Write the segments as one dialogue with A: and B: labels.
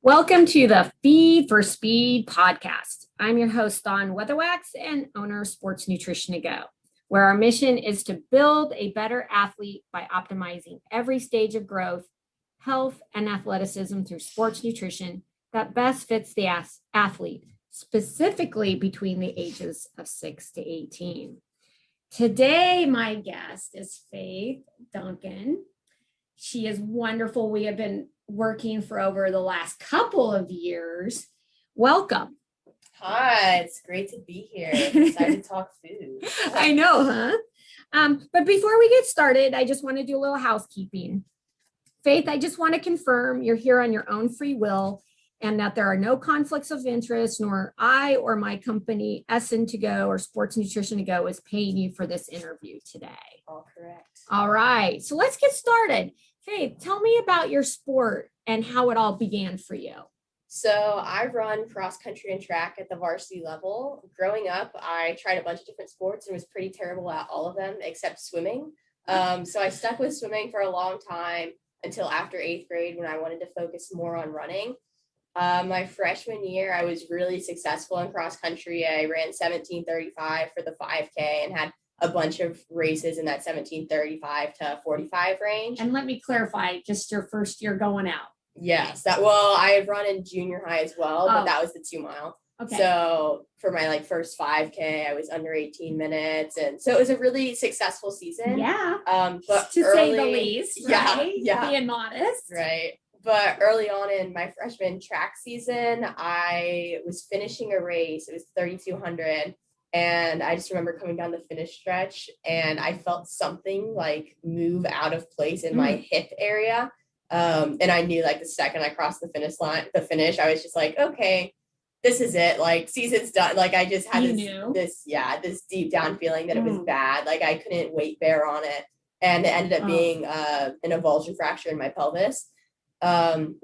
A: Welcome to the Feed for Speed podcast. I'm your host, Don Weatherwax, and owner of Sports Nutrition to Go, where our mission is to build a better athlete by optimizing every stage of growth, health, and athleticism through sports nutrition that best fits the athlete, specifically between the ages of 6 to 18. Today, my guest is Faith Duncan. She is wonderful. We have been working for over the last couple of years. Welcome.
B: Hi, it's great to be here. I'm excited to talk food.
A: I know, huh? But before we get started, I just want to do a little housekeeping. Faith, I just want to confirm you're here on your own free will and that there are no conflicts of interest, nor I or my company, SN to Go or Sports Nutrition to Go, is paying you for this interview today.
B: All correct.
A: All right, so let's get started. Faith, tell me about your sport and how it all began for you.
B: So I run cross country and track at the varsity level. Growing up, I tried a bunch of different sports and was pretty terrible at all of them except swimming. So I stuck with swimming for a long time until after 8th grade when I wanted to focus more on running. My freshman year, I was really successful in cross country. I ran 17:35 for the 5K and had a bunch of races in that 17:35 to 45 range.
A: And let me clarify, just your first year going out.
B: Yes, I had run in junior high as well, but that was the 2 mile.
A: Okay.
B: So for my first 5K, I was under 18 minutes. And so it was a really successful season.
A: Yeah.
B: But
A: to say the least, right?
B: Yeah.
A: Being modest.
B: Right. But early on in my freshman track season, I was finishing a race. It was 3,200. And I just remember coming down the finish stretch and I felt something move out of place in my hip area. And I knew the second I crossed the finish, I was just like, okay, this is it. Season's done. I just had this deep down feeling that it was bad. I couldn't weight bear on it. And it ended up being an avulsion fracture in my pelvis.
A: Sounds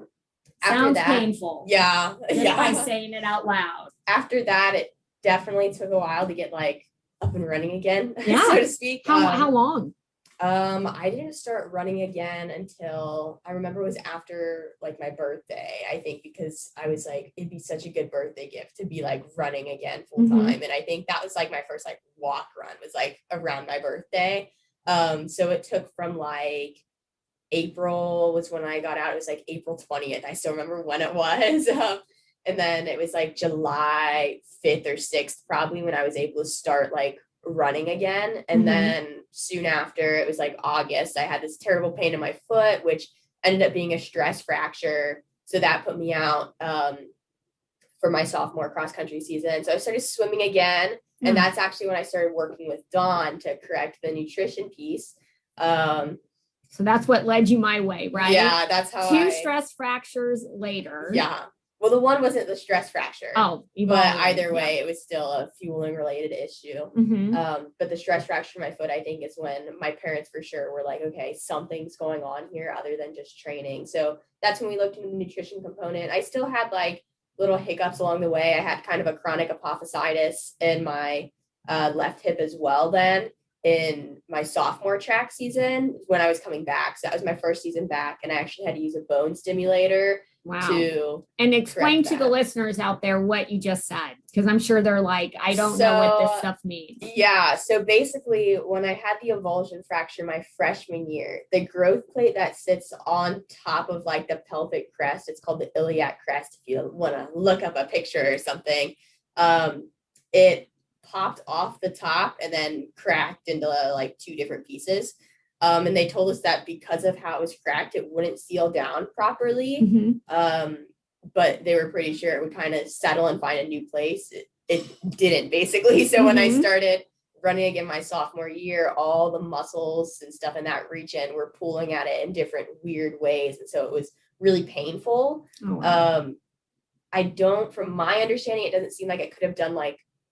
A: painful.
B: Yeah.
A: By saying it out loud.
B: After that, it definitely took a while to get up and running again, so to speak.
A: How long?
B: I didn't start running again until I remember it was after my birthday, I think, because I was it'd be such a good birthday gift to be running again full time. And I think that was my first walk run was around my birthday. So it took from April was when I got out. It was April 20th. I still remember when it was. And then it was July 5th or 6th, probably, when I was able to start running again. And then soon after, it was August, I had this terrible pain in my foot, which ended up being a stress fracture. So that put me out for my sophomore cross country season. So I started swimming again. And that's actually when I started working with Dawn to correct the nutrition piece.
A: So that's what led you my way, right?
B: Yeah, that's how
A: Two stress fractures later.
B: Yeah. Well, the one wasn't the stress fracture.
A: Oh,
B: but either way, it was still a fueling related issue. But the stress fracture in my foot, I think, is when my parents for sure were okay, something's going on here other than just training. So that's when we looked into the nutrition component. I still had little hiccups along the way. I had kind of a chronic apophysitis in my left hip as well then in my sophomore track season when I was coming back. So that was my first season back, and I actually had to use a bone stimulator.
A: Wow. And explain to the listeners out there what you just said, because I'm sure they're I don't know what this stuff means.
B: Yeah. So basically, when I had the avulsion fracture my freshman year, the growth plate that sits on top of the pelvic crest, it's called the iliac crest. If you want to look up a picture or something, it popped off the top and then cracked into 2 different pieces. And they told us that because of how it was cracked, it wouldn't seal down properly. But they were pretty sure it would kind of settle and find a new place. It didn't, basically. So when I started running again my sophomore year, all the muscles and stuff in that region were pulling at it in different weird ways. And so it was really painful.
A: Oh, wow.
B: From my understanding, it doesn't seem like it could have done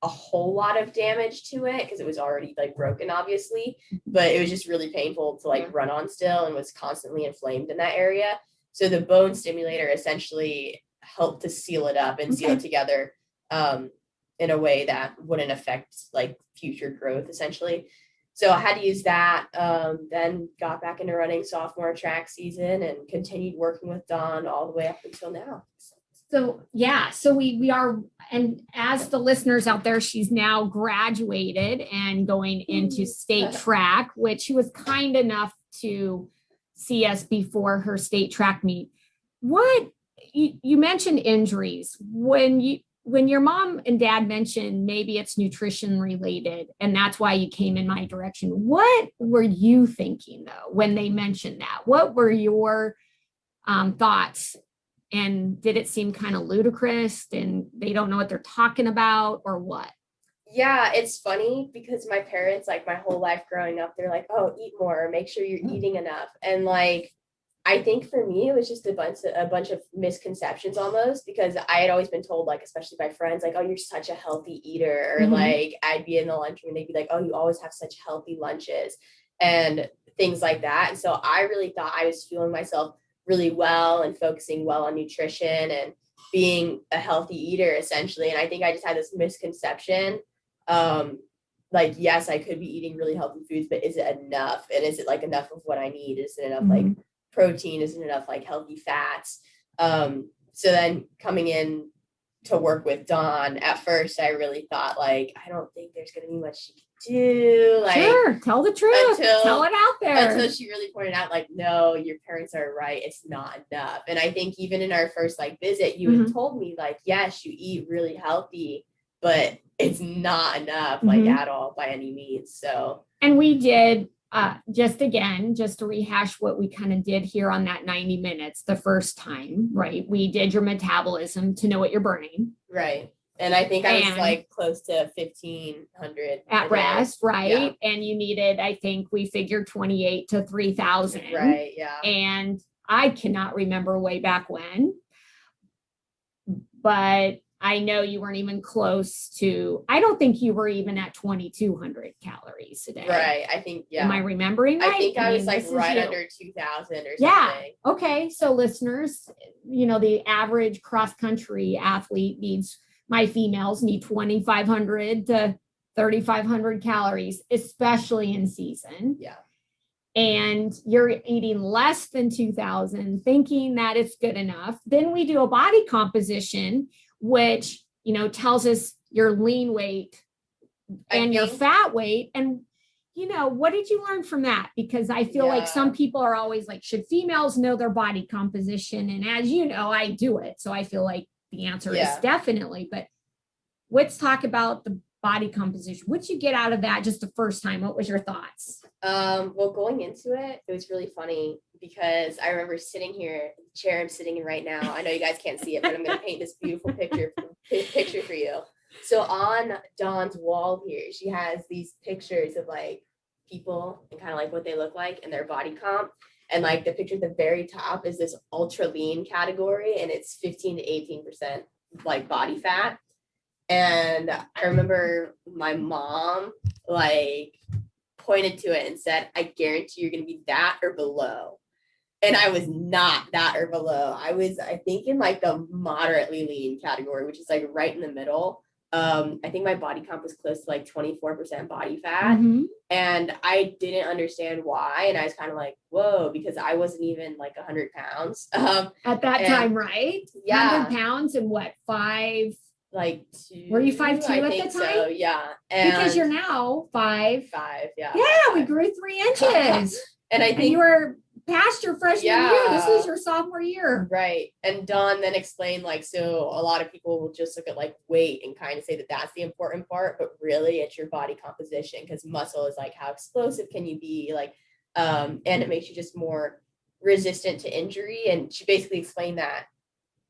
B: a whole lot of damage to it because it was already broken, obviously, but it was just really painful to run on still and was constantly inflamed in that area. So the bone stimulator essentially helped to seal it up and seal it together in a way that wouldn't affect future growth, essentially. So I had to use that, then got back into running sophomore track season and continued working with Dawn all the way up until now.
A: So yeah, so we are, and as the listeners out there, she's now graduated and going into state track, which she was kind enough to see us before her state track meet. What you mentioned injuries when your mom and dad mentioned maybe it's nutrition related and that's why you came in my direction. What were you thinking though when they mentioned that? What were your thoughts? And did it seem kind of ludicrous and they don't know what they're talking about or what?
B: Yeah, it's funny because my parents, like my whole life growing up, they're like, oh, eat more, make sure you're eating enough. And like, I think for me, it was just a bunch of misconceptions almost because I had always been told, like, especially by friends, like, oh, you're such a healthy eater. Or like, I'd be in the lunchroom and they'd be like, oh, you always have such healthy lunches and things like that. And so I really thought I was fueling myself really well and focusing well on nutrition and being a healthy eater essentially. And I think I just had this misconception. Like, yes, I could be eating really healthy foods, but is it enough? And is it like enough of what I need? Is it enough like protein? Isn't enough like healthy fats? So then coming in to work with Dawn, at first I really thought like, I don't think there's gonna be much she can do. Like,
A: sure, tell the truth, tell it out there.
B: Until she really pointed out, like, no, your parents are right. It's not enough. And I think even in our first like visit, you had told me like, yes, you eat really healthy, but it's not enough, like at all by any means. So, and
A: we did just to rehash what we kind of did here on that 90 minutes the first time, right? We did your metabolism to know what you're burning.
B: Right. And I think I was like close to 1,500
A: at rest, right? Yeah. And you needed, I think we figured 28 to 3,000.
B: Right. Yeah.
A: And I cannot remember way back when, but I know you weren't even close to, I don't think you were even at 2,200 calories a day.
B: Right. I think, yeah.
A: Am I remembering right?
B: I think I was like right under 2,000 or something. Yeah.
A: Okay. So listeners, the average cross-country athlete my females need 2,500 to 3,500 calories, especially in season.
B: Yeah.
A: And you're eating less than 2,000, thinking that it's good enough. Then we do a body composition, which, tells us your lean weight and your fat weight. And, what did you learn from that? Because I feel like some people are always like, should females know their body composition? And as you know, I do it. So I feel like the answer is definitely. But let's talk about the body composition. What'd you get out of that just the first time? What was your thoughts?
B: Well, going into it, it was really funny because I remember sitting here, the chair I'm sitting in right now. I know you guys can't see it, but I'm going to paint this beautiful picture for you. So on Dawn's wall here, she has these pictures of like people and kind of like what they look like and their body comp. And like the picture at the very top is this ultra lean category, and it's 15 to 18% like body fat. And I remember my mom like pointed to it and said, I guarantee you're going to be that or below. And I was not that or below. I was, I think, in like the moderately lean category, which is like right in the middle. I think my body comp was close to like 24% body fat. And I didn't understand why. And I was kind of like, whoa, because I wasn't even like 100 pounds.
A: At that time, right?
B: Yeah.
A: 100 pounds and what, 5?
B: Like 2.
A: Were you 5'2" at the time?
B: So, yeah. And
A: because you're now 5.
B: 5, yeah.
A: Yeah, we grew 3 inches.
B: And I think
A: you were past your freshman year. This was your sophomore year.
B: Right. And Dawn then explained like, so a lot of people will just look at like weight and kind of say that that's the important part, but really it's your body composition, because muscle is like, how explosive can you be? Like, and it makes you just more resistant to injury. And she basically explained that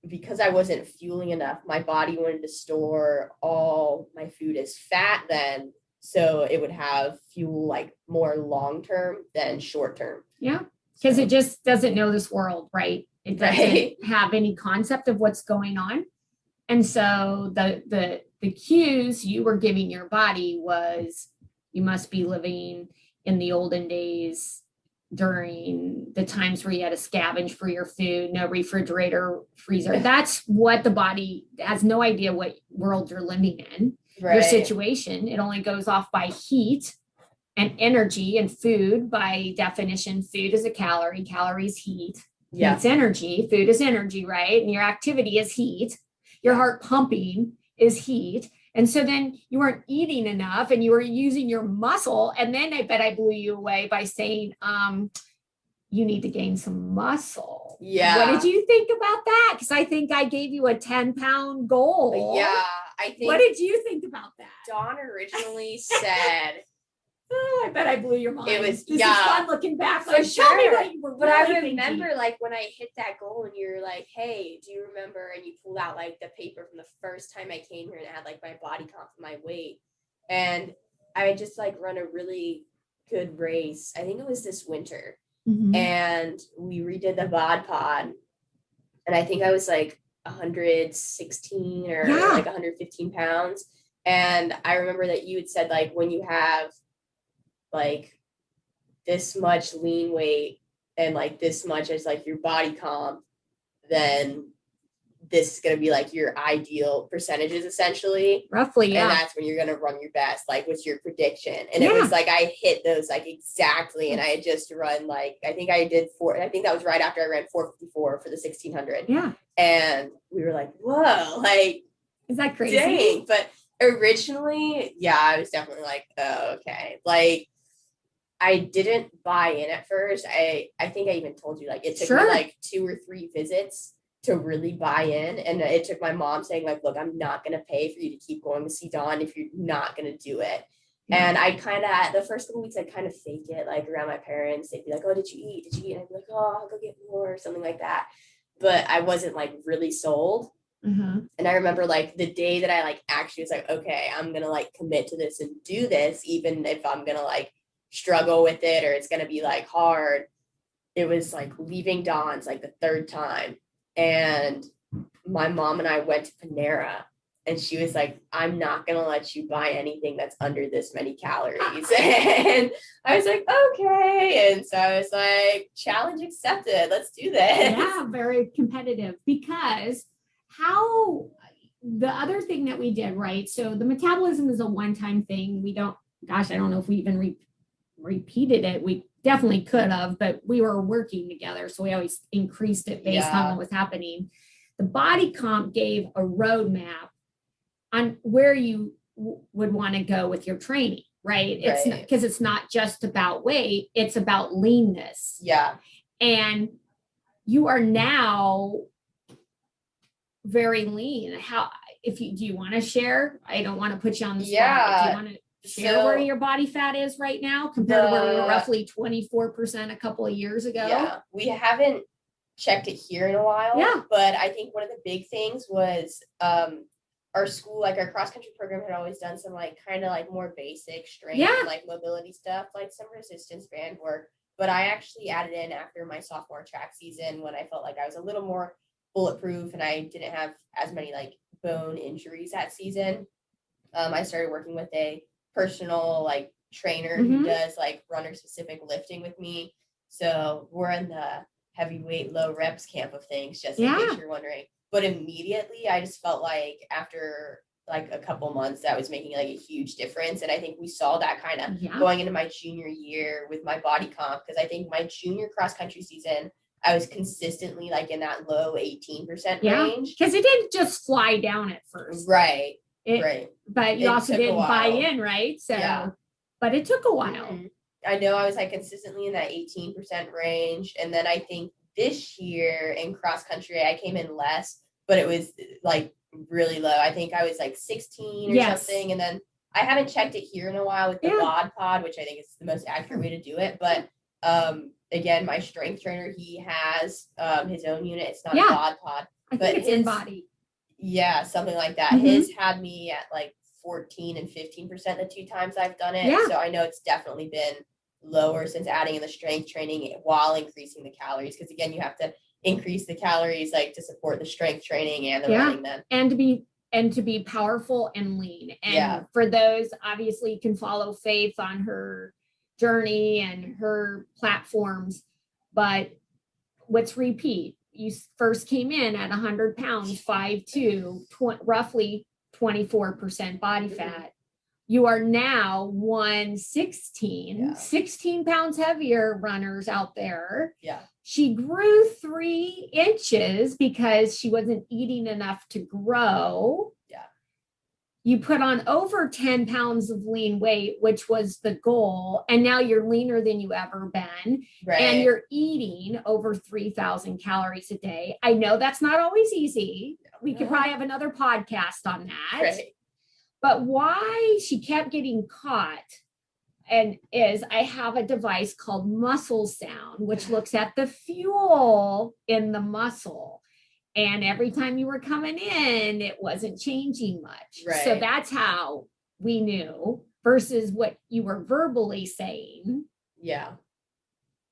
B: because I wasn't fueling enough, my body wanted to store all my food as fat then, so it would have fuel like more long-term than short-term.
A: Yeah, because it just doesn't know this world, right? It doesn't have any concept of what's going on. And so the cues you were giving your body was, you must be living in the olden days during the times where you had to scavenge for your food, no refrigerator, freezer. That's what the body has no idea what world you're living in, your situation. It only goes off by heat and energy, and food by definition. Food is a calorie, calories heat.
B: Yeah.
A: It's energy. Food is energy, right? And your activity is heat. Your heart pumping is heat. And so then you weren't eating enough and you were using your muscle. And then I bet I blew you away by saying, you need to gain some muscle.
B: Yeah.
A: What did you think about that? Because I think I gave you a 10-pound goal.
B: Yeah. I think.
A: What did you think about that?
B: Dawn originally said.
A: Oh, I bet I blew your mind.
B: It was,
A: this is fun looking back. Like,
B: sure.
A: Tell me what you were
B: But
A: really
B: I remember
A: thinking.
B: like when I hit that goal and you're like, hey, do you remember? And you pulled out like the paper from the first time I came here and it had like my body comp and my weight. And I just like run a really good race. I think it was this winter.
A: Mm-hmm.
B: And we redid the bod pod. And I think I was like 116 or like 115 pounds. And I remember that you had said like when you have like this much lean weight and like this much as like your body comp, then this is going to be like your ideal percentages essentially.
A: Roughly, yeah.
B: And that's when you're going to run your best. Like, what's your prediction? And it was like, I hit those like exactly. And I had just run like, I think that was right after I ran 454 for the 1600.
A: Yeah.
B: And we were like, whoa, like,
A: is that crazy?
B: Dang. But originally, I was definitely like, oh, okay. Like, I didn't buy in at first. I think I even told you, like, it took me like 2 or 3 visits to really buy in. And it took my mom saying, like, look, I'm not going to pay for you to keep going to see Dawn if you're not going to do it. Yeah. And I kind of, the first couple weeks, I'd kind of fake it, like, around my parents. They'd be like, oh, did you eat? And I'd be like, oh, I'll go get more or something like that. But I wasn't, like, really sold.
A: Mm-hmm.
B: And I remember, like, the day that I, like, actually was like, okay, I'm going to, like, commit to this and do this, even if I'm going to, like, struggle with it or it's going to be, like, hard. It was, like, leaving Dawn's, like, the 3rd time. And my mom and I went to Panera. And she was like, I'm not going to let you buy anything that's under this many calories. And I was like, okay. And so I was like, challenge accepted. Let's do this.
A: Yeah, very competitive. Because the other thing that we did, right? So the metabolism is a one-time thing. I don't know if we even repeated it. We definitely could have, but we were working together. So we always increased it based on what was happening. The body comp gave a roadmap on where you would want to go with your training, right? It's because it's not just about weight, it's about leanness.
B: Yeah. And
A: you are now very lean. Do you want to share? I don't want to put you on the spot. Do you want to share where your body fat is right now compared to where we were roughly 24% a couple of years ago?
B: Yeah, we haven't checked it here in a while.
A: Yeah.
B: But I think one of the big things was our school, like our cross country program had always done some like kind of like more basic strength and like mobility stuff, like some resistance band work. But I actually added in after my sophomore track season when I felt like I was a little more bulletproof and I didn't have as many like bone injuries that season. I started working with a personal like trainer who does like runner specific lifting with me. So we're in the heavyweight low reps camp of things, just in case you're wondering. But immediately I just felt like after like a couple months that was making like a huge difference. And I think we saw that kind of going into my junior year with my body comp, because I think my junior cross country season I was consistently like in that low 18% range.
A: Because it didn't just fly down at first.
B: Right.
A: But you also didn't buy in, right? So, but it took a while.
B: Mm-hmm. I know I was like consistently in that 18% range. And then I think this year in cross country, I came in less, but it was like really low. I think I was like 16 or something. And then I haven't checked it here in a while with the bod pod, which I think is the most accurate way to do it. But again, my strength trainer, he has his own unit. It's not a bod pod.
A: I think it's in body.
B: Yeah, something like that. Mm-hmm. His had me at like 14 and 15% the 2 times I've done it. Yeah. So I know it's definitely been lower since adding in the strength training while increasing the calories. Because again, you have to increase the calories like to support the strength training and the running then.
A: And to be powerful and lean. And for those, obviously you can follow Faith on her journey and her platforms. But let's repeat. You first came in at 100 pounds, 5'2", roughly 24% body fat. You are now 116,
B: Yeah.
A: 16 pounds heavier runners out there.
B: Yeah.
A: She grew 3 inches because she wasn't eating enough to grow.
B: Yeah.
A: You put on over 10 pounds of lean weight, which was the goal. And now you're leaner than you ever been.
B: Right.
A: And you're eating over 3,000 calories a day. I know that's not always easy. We could probably have another podcast on that.
B: Right.
A: But why she kept getting caught and is I have a device called Muscle Sound, which looks at the fuel in the muscle. And every time you were coming in, it wasn't changing much.
B: Right.
A: So that's how we knew versus what you were verbally saying.
B: Yeah.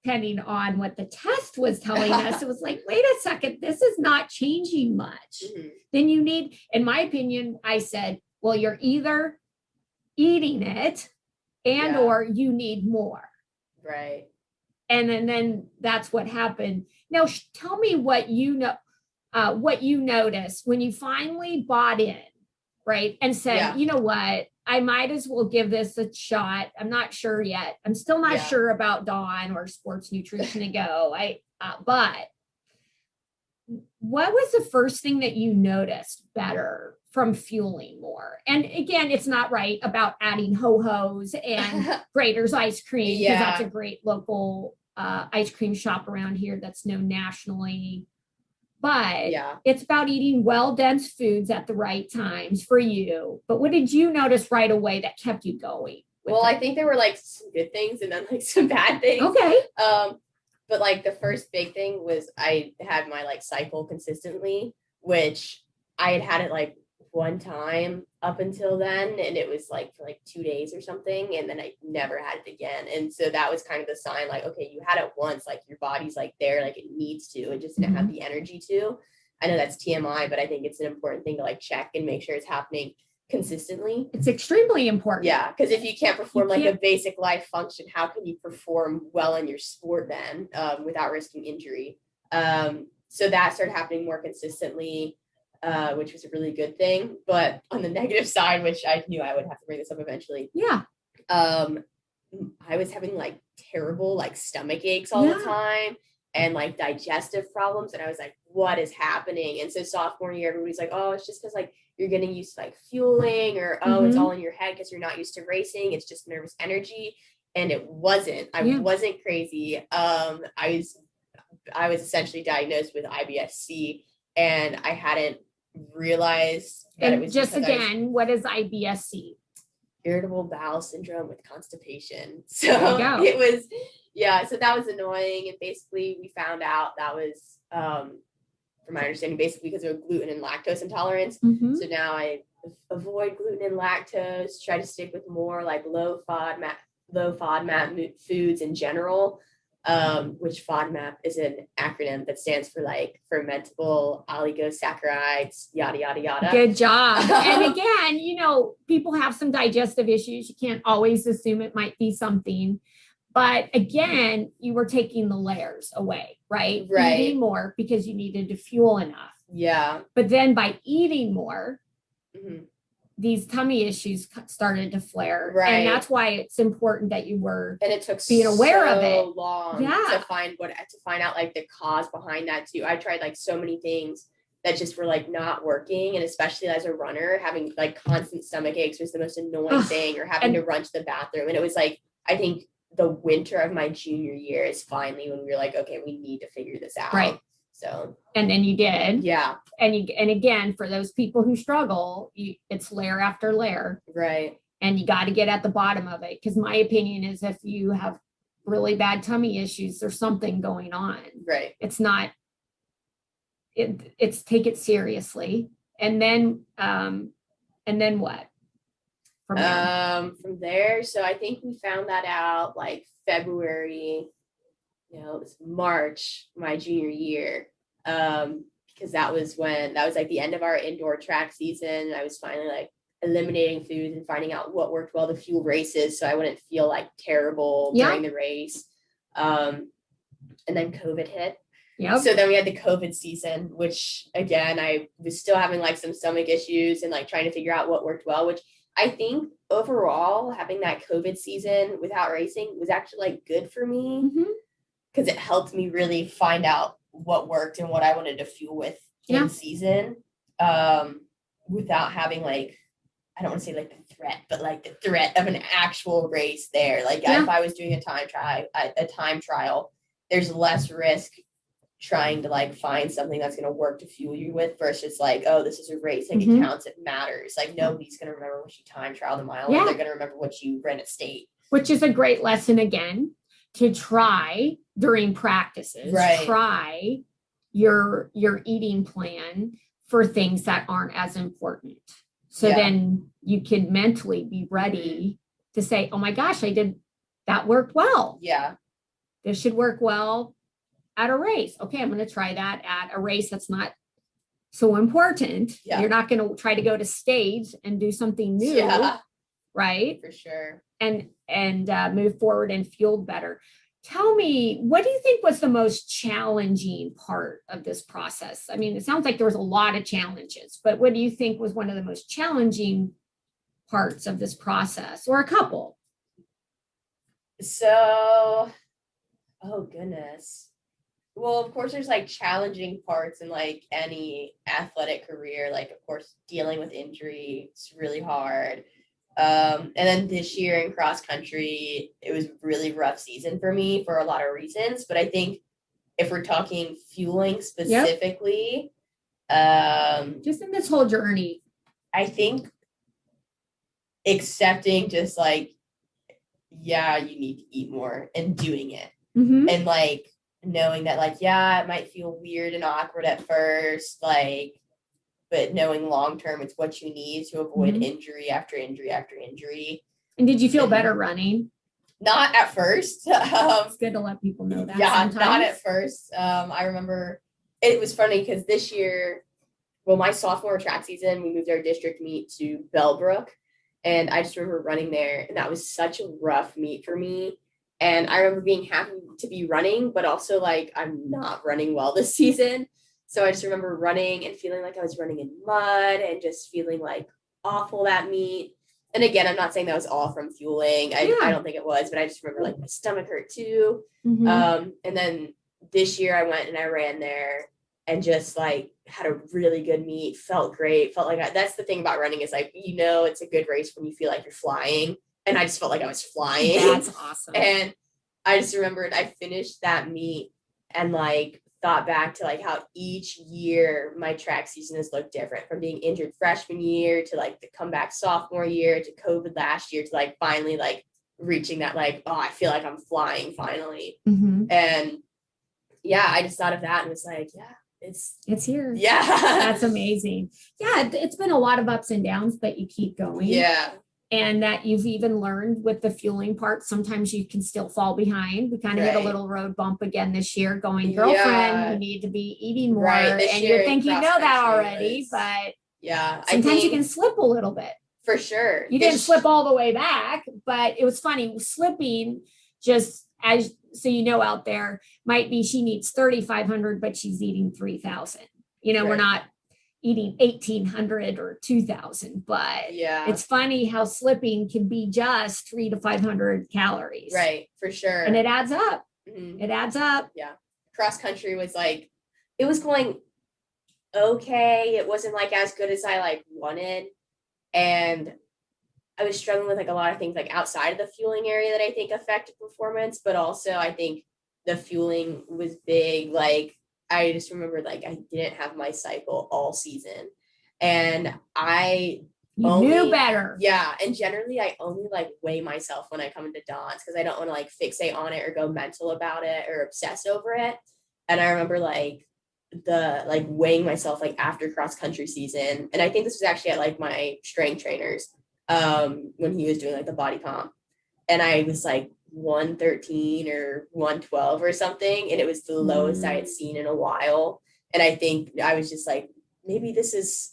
A: Depending on what the test was telling us, it was like, wait a second, this is not changing much.
B: Mm-hmm.
A: Then you need, in my opinion, I said, well, you're either eating it and or you need more.
B: Right.
A: And then that's what happened. Now, tell me what you know, what you noticed when you finally bought in, right? And said, you know what, I might as well give this a shot. I'm not sure yet. I'm still not sure about Dawn or Sports Nutrition to Go. But what was the first thing that you noticed better from fueling more? And again, it's not right about adding ho-hos and Grater's ice cream, because that's a great local ice cream shop around here that's known nationally. But it's about eating well dense foods at the right times for you. But what did you notice right away that kept you going?
B: Well, I think there were like some good things and then like some bad things.
A: Okay.
B: But like the first big thing was I had my like cycle consistently, which I had it like one time up until then, and it was like for like 2 days or something, and then I never had it again. And so that was kind of the sign, like, okay, you had it once, like your body's like there, like it needs to, it just didn't have the energy to. I know that's TMI, but I think it's an important thing to like check and make sure it's happening consistently.
A: It's extremely important.
B: Yeah, because if you can't perform like a basic life function, how can you perform well in your sport then without risking injury? So that started happening more consistently, which was a really good thing. But on the negative side, which I knew I would have to bring this up eventually, I was having like terrible like stomach aches all the time and like digestive problems, and I was like, what is happening? And so sophomore year, everybody's like, oh, it's just because like you're getting used to like fueling, or it's all in your head because you're not used to racing, it's just nervous energy. And it wasn't. I wasn't crazy. I was essentially diagnosed with IBS-C, and I hadn't realized that it was
A: just again, what is IBS-C?
B: Irritable bowel syndrome with constipation. So it was, so that was annoying. And basically we found out that was, from my understanding, basically because of gluten and lactose intolerance. So now I avoid gluten and lactose, try to stick with more like low FODMAP foods in general, which FODMAP is an acronym that stands for like fermentable oligosaccharides, yada, yada, yada.
A: Good job. And again, you know, people have some digestive issues. You can't always assume it might be something. But again, you were taking the layers away, right? Eating more because you needed to fuel enough.
B: Yeah.
A: But then by eating more, these tummy issues started to flare.
B: Right.
A: And that's why it's important that you were
B: and it took
A: being aware of it.
B: Long to find out like the cause behind that too. I tried like so many things that just were like not working. And especially as a runner, having like constant stomach aches was the most annoying thing, or having to run to the bathroom. And it was like, I think the winter of my junior year is finally when we were like, okay, we need to figure this out.
A: Right.
B: So,
A: and then you did.
B: Yeah.
A: And again, for those people who struggle, it's layer after layer.
B: Right.
A: And you got to get at the bottom of it. Because my opinion is if you have really bad tummy issues, there's something going on.
B: Right.
A: It's not, it's take it seriously. And then what?
B: From there, so I think we found that out like February, it was March, my junior year, because that was like the end of our indoor track season. I was finally like eliminating foods and finding out what worked well to fuel races, so I wouldn't feel like terrible during the race. And then COVID hit.
A: Yep.
B: So then we had the COVID season, which again, I was still having like some stomach issues and like trying to figure out what worked well, which I think overall having that COVID season without racing was actually like good for me because it helped me really find out what worked and what I wanted to fuel with in season, without having like, I don't want to say like the threat, but like the threat of an actual race there. Like if I was doing a time trial, there's less risk trying to like find something that's going to work to fuel you with versus like, oh, this is a race, like it counts, it matters. Like nobody's going to remember what you time trialed a mile, and they're going to remember what you ran at state.
A: Which is a great lesson again to try during practices. Try your eating plan for things that aren't as important. So then you can mentally be ready to say, oh my gosh, that worked well.
B: Yeah.
A: This should work well at a race. Okay, I'm going to try that at a race that's not so important. Yeah. You're not going to try to go to stage and do something new. Right?
B: For sure.
A: And move forward and fuel better. Tell me, what do you think was the most challenging part of this process? I mean, it sounds like there was a lot of challenges, but what do you think was one of the most challenging parts of this process, or a couple?
B: So, oh goodness. Well, of course, there's like challenging parts in like any athletic career. Like, of course, dealing with injury, it's really hard. And then this year in cross country, it was a really rough season for me for a lot of reasons. But I think if we're talking fueling specifically,
A: just in this whole journey,
B: I think accepting just like, you need to eat more and doing it. And like knowing that like, it might feel weird and awkward at first, like, but knowing long-term, it's what you need to avoid injury after injury after injury.
A: And did you feel better running?
B: Not at first.
A: It's good to let people know that.
B: Yeah, sometimes. Not at first. I remember it was funny because this year, my sophomore track season, we moved our district meet to Bellbrook. And I just remember running there, and that was such a rough meet for me. And I remember being happy to be running, but also like, I'm not running well this season. So I just remember running and feeling like I was running in mud and just feeling like awful that meet. And again, I'm not saying that was all from fueling. I don't think it was, but I just remember like my stomach hurt too. And then this year I went and I ran there and just like had a really good meet, felt great, felt like that's the thing about running is like, it's a good race when you feel like you're flying. And I just felt like I was flying.
A: That's awesome.
B: And I just remembered I finished that meet and like thought back to like how each year my track season has looked different, from being injured freshman year to like the comeback sophomore year to COVID last year to like finally like reaching that like, oh, I feel like I'm flying finally. And I just thought of that and was like, it's
A: here.
B: Yeah.
A: That's amazing. Yeah. It's been a lot of ups and downs, but you keep going.
B: Yeah.
A: And that you've even learned with the fueling part, sometimes you can still fall behind. We kind of hit a little road bump again this year going, girlfriend, you need to be eating more. And you think you know that already, but sometimes you can slip a little bit.
B: For sure.
A: You didn't slip all the way back, but it was funny. Slipping, just as so you know out there, might be she needs 3,500, but she's eating 3,000. We're not eating 1,800 or 2,000, but it's funny how slipping can be just 300 to 500 calories.
B: Right, for sure.
A: And it adds up. It adds up.
B: Yeah. Cross country was like, it was going okay. It wasn't like as good as I like wanted. And I was struggling with like a lot of things like outside of the fueling area that I think affected performance, but also I think the fueling was big. Like, I just remember like I didn't have my cycle all season, and
A: you knew better.
B: Yeah, and generally I only like weigh myself when I come into Dawn's because I don't want to like fixate on it or go mental about it or obsess over it. And I remember like weighing myself like after cross country season, and I think this was actually at like my strength trainers when he was doing like the body comp, and I was like 113 or 112 or something, and it was the lowest I had seen in a while. And I think I was just like, maybe this is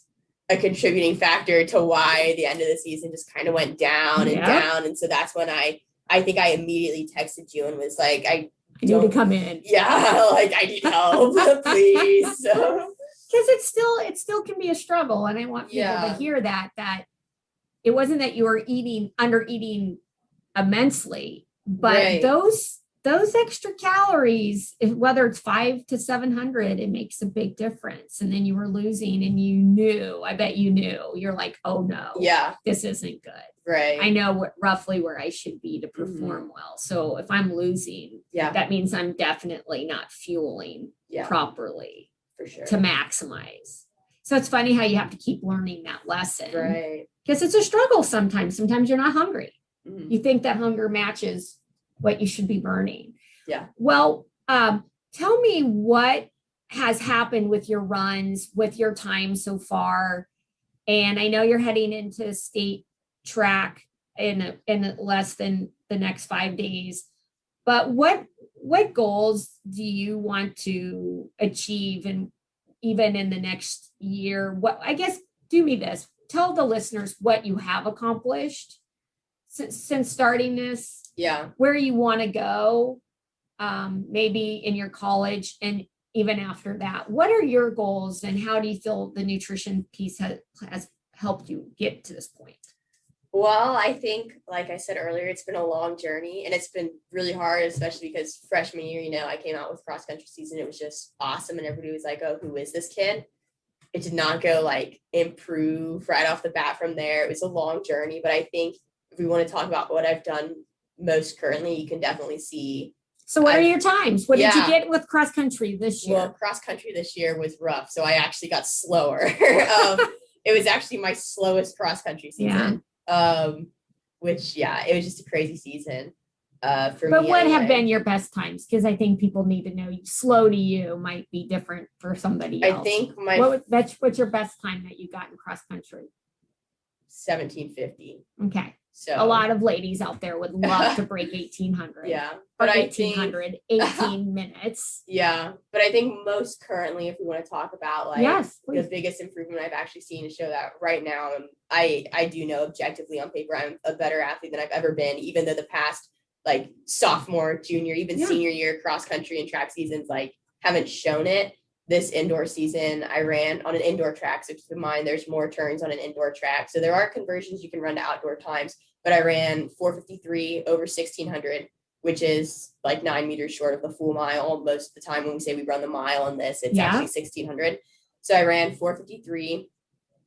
B: a contributing factor to why the end of the season just kind of went down and down. And so that's when I think I immediately texted you and was like, I
A: need to come in.
B: Yeah, like I need help, please. So
A: because it still can be a struggle, and I want people to hear that it wasn't that you were under eating immensely, but
B: Right.
A: those extra calories, whether it's 500 to 700, it makes a big difference. And then you were losing and I bet you knew, you're like, oh no,
B: Yeah.
A: this isn't good.
B: Right.
A: I know roughly where I should be to perform well. So if I'm losing, that means I'm definitely not fueling properly
B: for sure
A: to maximize. So it's funny how you have to keep learning that lesson.
B: Right.
A: Because it's a struggle sometimes. Sometimes you're not hungry. You think that hunger matches what you should be burning.
B: Yeah.
A: Well, tell me what has happened with your runs, with your time so far. And I know you're heading into state track in less than the next 5 days. But what goals do you want to achieve, and even in the next year? I guess, do me this. Tell the listeners what you have accomplished since starting this.
B: Yeah.
A: Where you want to go, maybe in your college, and even after that. What are your goals, and how do you feel the nutrition piece has helped you get to this point?
B: Well, I think, like I said earlier, it's been a long journey, and it's been really hard, especially because freshman year, I came out with cross country season. It was just awesome. And everybody was like, oh, who is this kid? It did not go improve right off the bat from there. It was a long journey, but I think if we want to talk about what I've done most currently, you can definitely see.
A: So what are your times? What did you get with cross country this year?
B: Well, cross country this year was rough. So I actually got slower. It was actually my slowest cross country season. Which, it was just a crazy season. For
A: but
B: me
A: what
B: anyway.
A: have been your best times? Because I think people need to know slow to you might be different for somebody else.
B: I think
A: what's your best time that you got in cross country?
B: 1750.
A: Okay.
B: So
A: a lot of ladies out there would love to break 1800.
B: Yeah.
A: But 1800, 18 minutes.
B: Yeah. But I think most currently, if we want to talk about the biggest improvement I've actually seen to show that right now, I do know objectively on paper, I'm a better athlete than I've ever been, even though the past sophomore, junior, even senior year cross country and track seasons haven't shown it. This indoor season, I ran on an indoor track. So keep in mind, there's more turns on an indoor track. So there are conversions you can run to outdoor times, but I ran 4:53 over 1600, which is 9 meters short of the full mile. Most of the time when we say we run the mile in this, it's actually 1600. So I ran 4:53,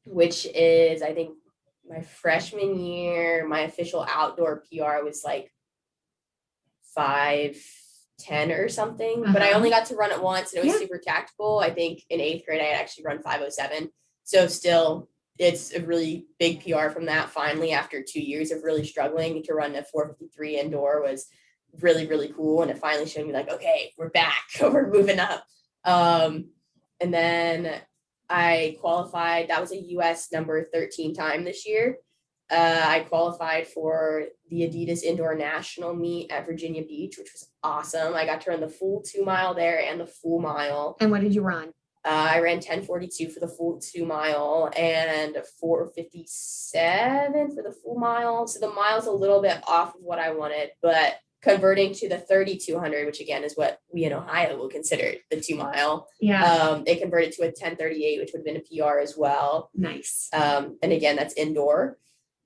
B: which is, I think, my freshman year. My official outdoor PR was 5:10 or something, but I only got to run it once, and it was super tactical. I think in 8th grade I had actually run 5:07. So still, it's a really big PR from that. Finally, after 2 years of really struggling, to run a 4:53 indoor was really, really cool. And it finally showed me okay, we're back, we're moving up. And then I qualified. That was a US number 13 time this year. I qualified for the Adidas Indoor National Meet at Virginia Beach, which was awesome. I got to run the full 2 mile there and the full mile.
A: And what did you run?
B: I ran 10:42 for the full 2 mile and 4:57 for the full mile. So the mile's a little bit off of what I wanted, but converting to the 3,200, which again is what we in Ohio will consider the 2 mile.
A: Yeah.
B: It converted to a 10:38, which would have been a PR as well.
A: Nice.
B: And again, that's indoor.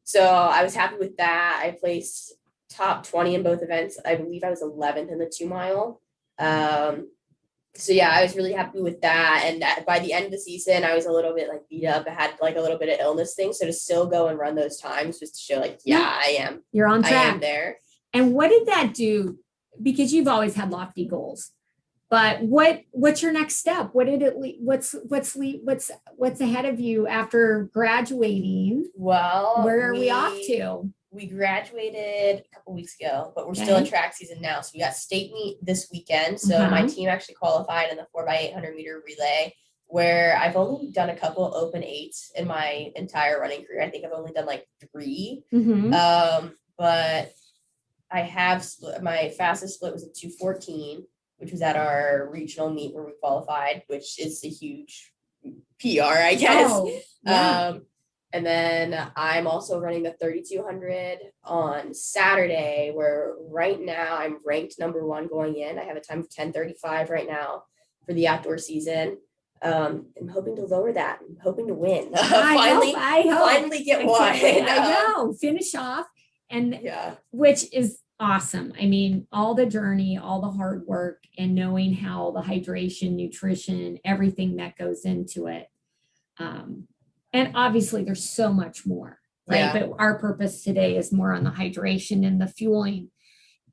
B: So I was happy with that. I placed top 20 in both events. I believe I was 11th in the 2 mile. So I was really happy with that. And by the end of the season, I was a little bit beat up. I had a little bit of illness thing. So to still go and run those times was to show I am.
A: You're on track.
B: I am there.
A: And what did that do? Because you've always had lofty goals. But what's your next step? What's ahead of you after graduating?
B: Well,
A: where are we off to?
B: We graduated a couple weeks ago, but we're still in track season now. So we got state meet this weekend. So my team actually qualified in the 4x800 meter relay, where I've only done a couple open 8s in my entire running career. I think I've only done 3. But I have my fastest split was a 2:14. Which was at our regional meet where we qualified, which is a huge PR, I guess.
A: Oh, yeah.
B: And then I'm also running the 3,200 on Saturday, where right now I'm ranked number 1 going in. I have a time of 10:35 right now for the outdoor season. I'm hoping to lower that. I'm hoping to win.
A: I hope.
B: Finally get one.
A: I know. Finish off. And which is awesome. I mean, all the journey, all the hard work, and knowing how the hydration, nutrition, everything that goes into it. And obviously there's so much more, right? But our purpose today is more on the hydration and the fueling.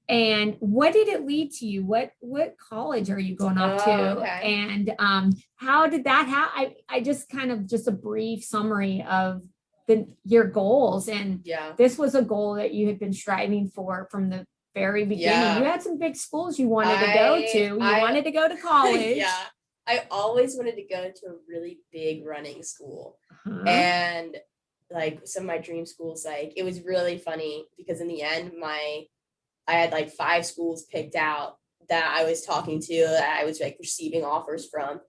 A: And what did it lead to you? What college are you going off to?
B: Okay.
A: And how did that happen? I just kind of just a brief summary of your goals. And this was a goal that you had been striving for from the very beginning. You had some big schools you wanted to go to. You wanted to go to college.
B: I always wanted to go to a really big running school. And like some of my dream schools, like it was really funny because in the end, I had like 5 schools picked out that I was talking to, that I was like receiving offers from.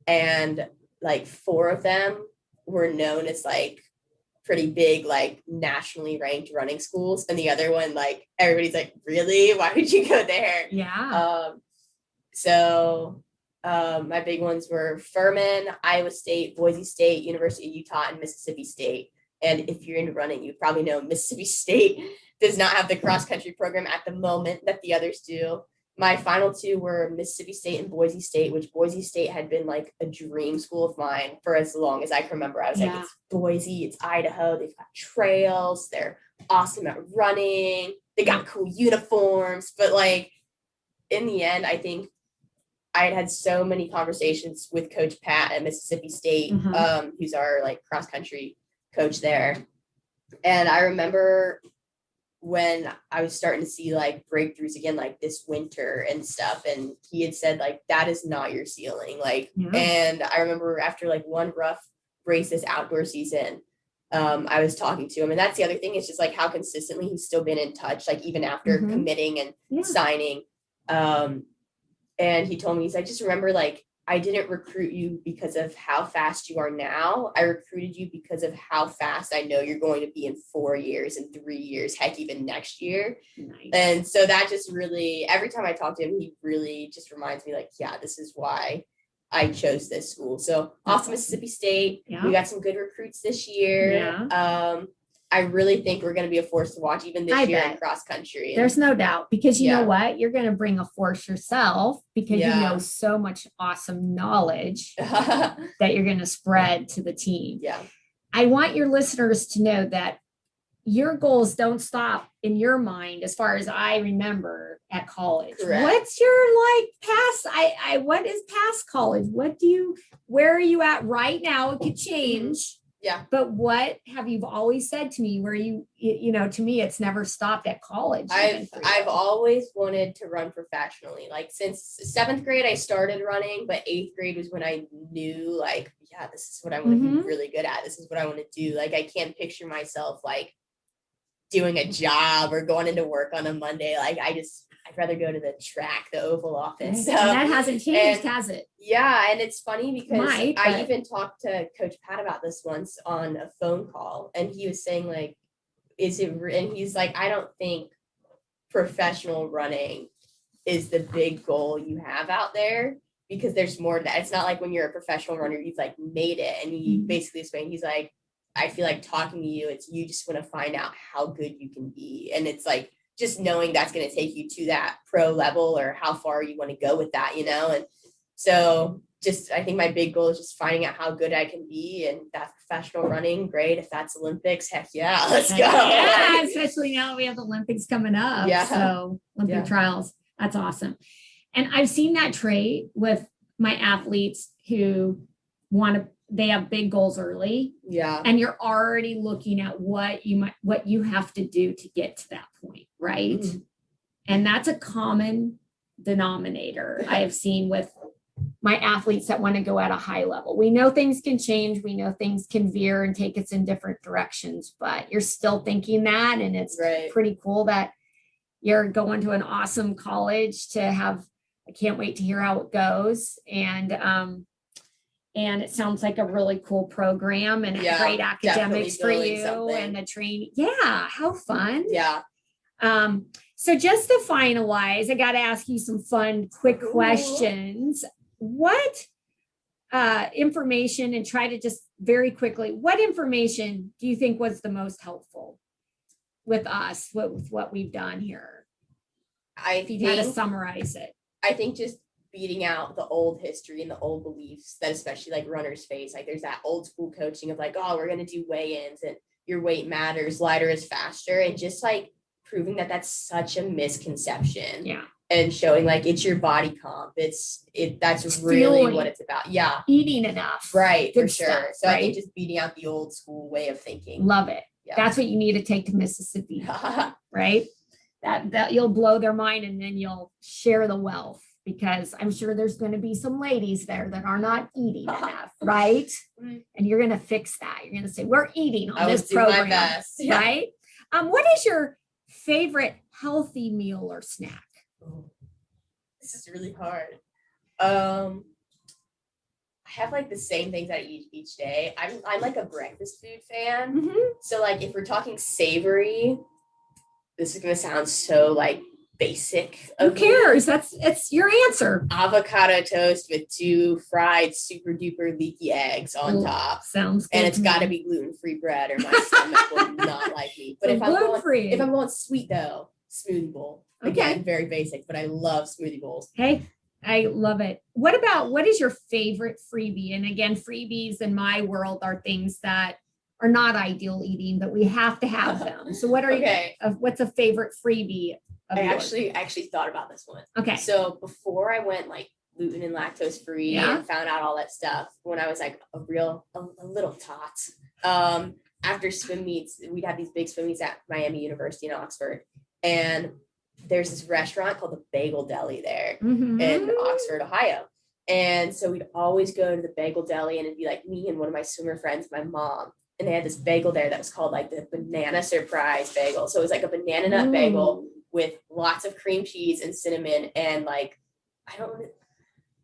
B: And like 4 of them were known as like pretty big, like nationally ranked running schools. And the other one, like everybody's like, really? Why would you go there? My big ones were Furman, Iowa State, Boise State, University of Utah, and Mississippi State. And if you're into running, you probably know Mississippi State does not have the cross country program at the moment that the others do. My final 2 were Mississippi State and Boise State, which Boise State had been like a dream school of mine for as long as I can remember. I was like, it's Boise, it's Idaho, they've got trails, they're awesome at running, they got cool uniforms. But like in the end, I think I had so many conversations with Coach Pat at Mississippi State, who's our like cross country coach there. And I remember when I was starting to see like breakthroughs again, like this winter and stuff. And he had said like, that is not your ceiling. Like, and I remember after like one rough race this outdoor season, I was talking to him, and that's the other thing. It's just like how consistently he's still been in touch, like even after committing and signing. And he told me, he's like, just remember, like, I didn't recruit you because of how fast you are now. I recruited you because of how fast I know you're going to be in 4 years and 3 years, heck, even next year. Nice. And so that just really, every time I talk to him, he really just reminds me like, yeah, this is why I chose this school. So off to Mississippi State, we got some good recruits this year. I really think we're going to be a force to watch even this year in cross country.
A: There's no doubt, because you know what? You're going to bring a force yourself, because you know so much awesome knowledge that you're going to spread to the team. I want your listeners to know that your goals don't stop in your mind, as far as I remember, at college. Correct. What's your like past? What is past college? Where are you at right now? It could change. But what have you always said to me, where you know, to me, it's never stopped at college.
B: I've always wanted to run professionally. Like since 7th grade, I started running, but 8th grade was when I knew like, yeah, this is what I want to be really good at. This is what I want to do. Like, I can't picture myself like doing a job or going into work on a Monday. Like I'd rather go to the track, the Oval Office.
A: And that hasn't changed, has it?
B: Yeah. And it's funny because I even talked to Coach Pat about this once on a phone call, and he was saying like, and he's like, I don't think professional running is the big goal you have out there, because there's more to that. It's not like when you're a professional runner, you've like made it. And he basically explained, he's like, I feel like talking to you, it's you just want to find out how good you can be. And it's like, just knowing that's going to take you to that pro level, or how far you want to go with that, you know? And so I think my big goal is just finding out how good I can be, and that's professional running. Great. If that's Olympics, heck yeah, let's go.
A: Yeah, especially now we have the Olympics coming up. So Olympic trials, that's awesome. And I've seen that trait with my athletes who they have big goals early. And you're already looking at what you have to do to get to that point. Right. And that's a common denominator I have seen with my athletes that want to go at a high level. We know things can change. We know things can veer and take us in different directions, but you're still thinking that. And it's pretty cool that you're going to an awesome college to have. I can't wait to hear how it goes. And it sounds like a really cool program, and great academics for you and the training. Yeah. How fun. So just to finalize, I got to ask you some fun, quick questions. What information and try to just very quickly, what information do you think was the most helpful with us, with what we've done here? If you had to summarize it.
B: I think just beating out the old history and the old beliefs that especially like runners face. Like there's that old school coaching of like, oh, we're going to do weigh-ins and your weight matters, lighter is faster. And just like proving that that's such a misconception.
A: Yeah.
B: And showing like it's your body comp. That's really
A: fueling.
B: what it's about. Yeah.
A: Eating enough.
B: Right.
A: Good
B: For sure.
A: stuff,
B: So
A: right?
B: I think just beating out the old school way of thinking.
A: Love it.
B: Yeah.
A: That's what you need to take to Mississippi, right? That you'll blow their mind and then you'll share the wealth, because I'm sure there's going to be some ladies there that are not eating enough, right? And you're going to fix that. You're going to say, we're eating on this program,
B: my best. Yeah.
A: right? What is your favorite healthy meal or snack?
B: This is really hard. I have like the same things I eat each day. I'm like a breakfast food fan.
A: Mm-hmm.
B: So like if we're talking savory, this is gonna sound so like basic.
A: Who cares? It's your answer.
B: Avocado toast with 2 fried super duper leaky eggs on top.
A: Sounds good.
B: And it's got to be gluten-free bread, or my stomach will not like me. But
A: So
B: if I'm going sweet though, smoothie bowl. Again, very basic, but I love smoothie bowls.
A: Hey, I love it. What is your favorite freebie? And again, freebies in my world are things that are not ideal eating, but we have to have them. So what are what's a favorite freebie of yours?
B: I actually thought about this one.
A: Okay.
B: So before I went like gluten and lactose free and found out all that stuff, when I was like a little tot, after swim meets, we'd have these big swim meets at Miami University in Oxford. And there's this restaurant called the Bagel Deli there in Oxford, Ohio. And so we'd always go to the Bagel Deli, and it'd be like me and one of my swimmer friends, my mom. And they had this bagel there that was called like the banana surprise bagel. So it was like a banana nut bagel with lots of cream cheese and cinnamon and like,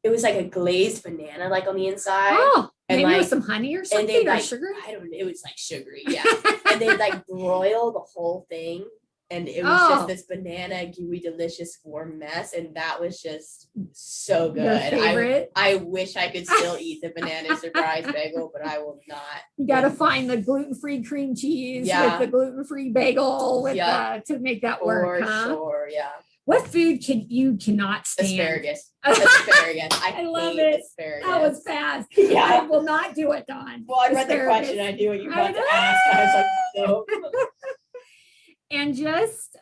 B: it was like a glazed banana like on the inside.
A: Oh,
B: and
A: maybe
B: like,
A: with some honey or something,
B: and
A: or
B: like,
A: sugar?
B: it was like sugary, yeah. And they'd like broil the whole thing. And it was just this banana, gooey, delicious, warm mess. And that was just so good.
A: Your favorite?
B: I wish I could still eat the banana surprise bagel, but I will not.
A: You got to find the gluten-free cream cheese with the gluten-free bagel to make that work.
B: For sure, yeah.
A: What food you cannot stand?
B: Asparagus. I
A: love
B: hate
A: it.
B: asparagus.
A: That was fast.
B: Yeah.
A: I will not do it, Dawn.
B: Well, I read the question. I knew what you were about to ask. I was like, no.
A: And just,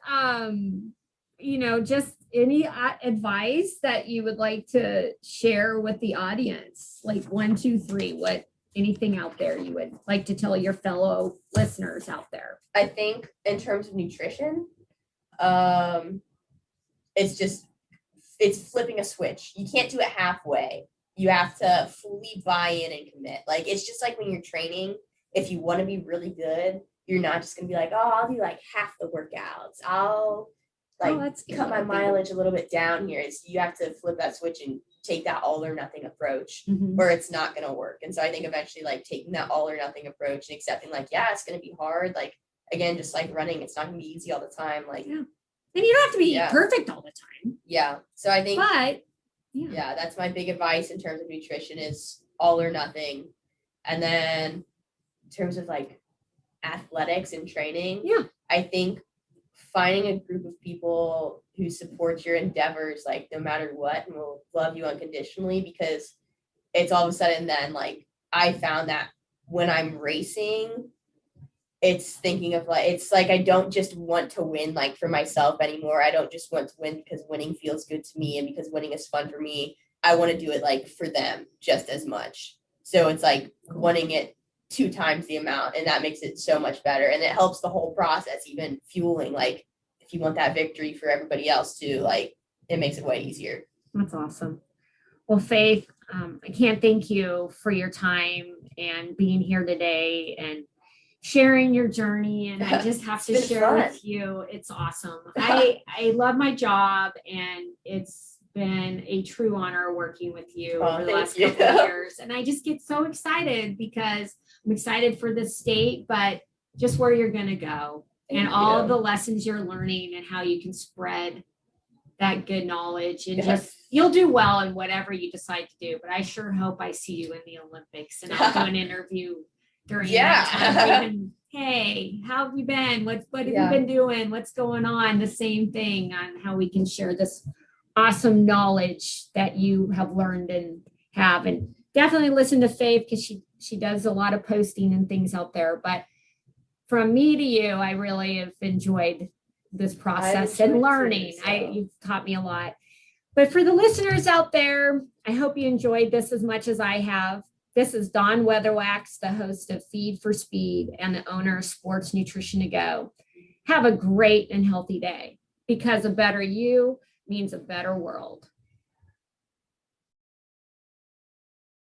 A: just any advice that you would like to share with the audience, like 1, 2, 3, anything out there you would like to tell your fellow listeners out there?
B: I think in terms of nutrition, it's flipping a switch. You can't do it halfway. You have to fully buy in and commit. Like, it's just like when you're training, if you want to be really good, you're not just going to be like, oh, I'll do like half the workouts. I'll cut my mileage a little bit down here. You have to flip that switch and take that all or nothing approach, or it's not going to work. And so I think eventually like taking that all or nothing approach and accepting like, yeah, it's going to be hard. Like, again, just like running, it's not going to be easy all the time. Like,
A: and you don't have to be perfect all the time.
B: Yeah. So I think,
A: but
B: that's my big advice in terms of nutrition is all or nothing. And then in terms of like athletics and training, I think finding a group of people who support your endeavors, like no matter what, and will love you unconditionally, because it's all of a sudden then like I found that when I'm racing, it's thinking of like, it's like I don't just want to win like for myself anymore. I don't just want to win because winning feels good to me and because winning is fun for me. I want to do it like for them just as much. So it's like wanting it 2 times the amount, and that makes it so much better, and it helps the whole process, even fueling, like if you want that victory for everybody else too, like it makes it way easier.
A: That's awesome. Well, Faith, I can't thank you for your time and being here today and sharing your journey, and I just have to share with you, it's awesome. I love my job, and it's been a true honor working with you over the last couple of years, and I just get so excited because I'm excited for the state, but just where you're going to go and all of the lessons you're learning and how you can spread that good knowledge and just you'll do well in whatever you decide to do, but I sure hope I see you in the Olympics and I'll do an interview during that time. Even, hey, how have you been? What have you been doing? What's going on? The same thing on how we can share this awesome knowledge that you have learned and have. And definitely listen to Faith because she does a lot of posting and things out there. But from me to you, I really have enjoyed this process and learning. You've taught me a lot. But for the listeners out there, I hope you enjoyed this as much as I have. This is Dawn Weatherwax, the host of Feed for Speed and the owner of Sports Nutrition to Go. Have a great and healthy day, because a better you means a better world.